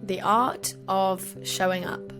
The art of showing up.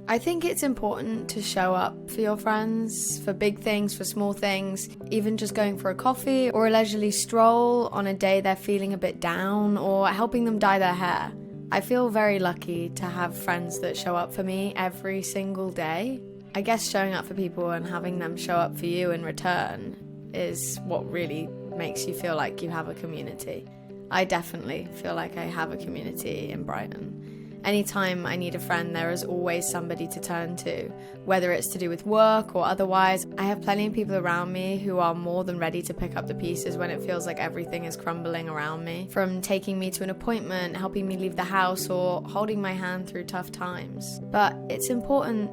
I think it's important to show up for your friends, for big things, for small things, even just going for a coffee or a leisurely stroll on a day they're feeling a bit down, or helping them dye their hair. I feel very lucky to have friends that show up for me every single day. I guess showing up for people and having them show up for you in return is what really makes you feel like you have a community. I definitely feel like I have a community in Brighton. Anytime I need a friend, there is always somebody to turn to, whether it's to do with work or otherwise. I have plenty of people around me who are more than ready to pick up the pieces when it feels like everything is crumbling around me, from taking me to an appointment, helping me leave the house, or holding my hand through tough times. But it's important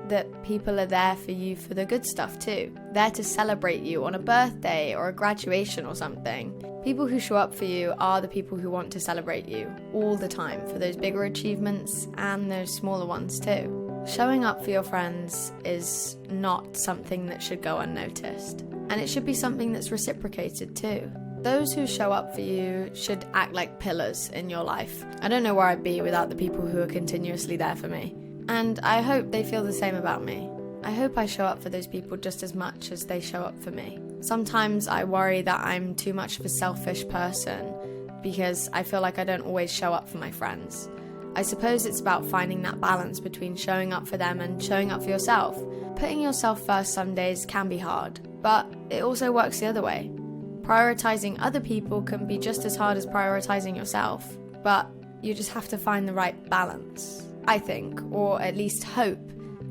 that people are there for you for the good stuff too. There to celebrate you on a birthday or a graduation or something. People who show up for you are the people who want to celebrate you all the time for those bigger achievements and those smaller ones too. Showing up for your friends is not something that should go unnoticed, and it should be something that's reciprocated too. Those who show up for you should act like pillars in your life. I don't know where I'd be without the people who are continuously there for me. And I hope they feel the same about me. I hope I show up for those people just as much as they show up for me. Sometimes I worry that I'm too much of a selfish person because I feel like I don't always show up for my friends. I suppose it's about finding that balance between showing up for them and showing up for yourself. Putting yourself first some days can be hard, but it also works the other way. Prioritizing other people can be just as hard as prioritizing yourself, but you just have to find the right balance. I think, or at least hope,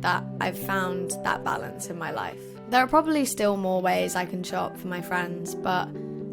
that I've found that balance in my life. There are probably still more ways I can show up for my friends, but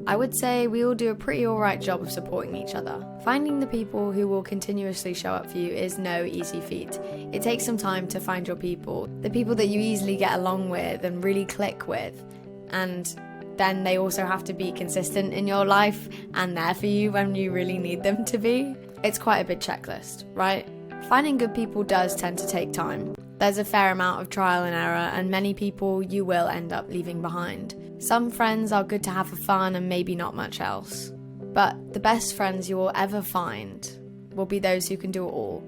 I would say we all do a pretty alright job of supporting each other. Finding the people who will continuously show up for you is no easy feat. It takes some time to find your people, the people that you easily get along with and really click with, and then they also have to be consistent in your life and there for you when you really need them to be. It's quite a big checklist, right? Finding good people does tend to take time. There's a fair amount of trial and error, and many people you will end up leaving behind. Some friends are good to have for fun and maybe not much else. But the best friends you will ever find will be those who can do it all.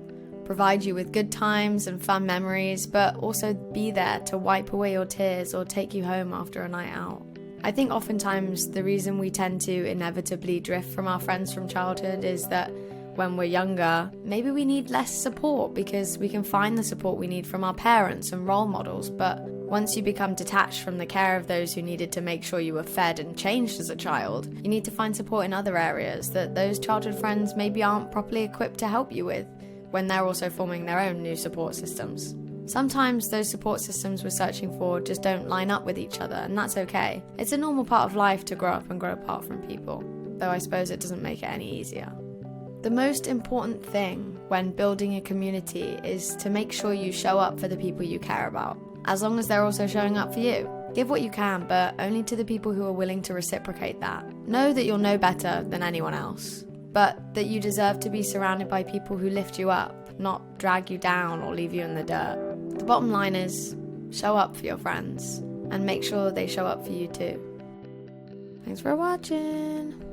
Provide you with good times and fun memories, but also be there to wipe away your tears or take you home after a night out. I think oftentimes the reason we tend to inevitably drift from our friends from childhood is that when we're younger, maybe we need less support because we can find the support we need from our parents and role models. But once you become detached from the care of those who needed to make sure you were fed and changed as a child, you need to find support in other areas that those childhood friends maybe aren't properly equipped to help you with when they're also forming their own new support systems. Sometimes those support systems we're searching for just don't line up with each other, and that's okay. It's a normal part of life to grow up and grow apart from people, though I suppose it doesn't make it any easier. The most important thing when building a community is to make sure you show up for the people you care about, as long as they're also showing up for you. Give what you can, but only to the people who are willing to reciprocate that. Know that you'll know better than anyone else, but that you deserve to be surrounded by people who lift you up, not drag you down or leave you in the dirt. The bottom line is, show up for your friends, and make sure they show up for you too. Thanks for watching.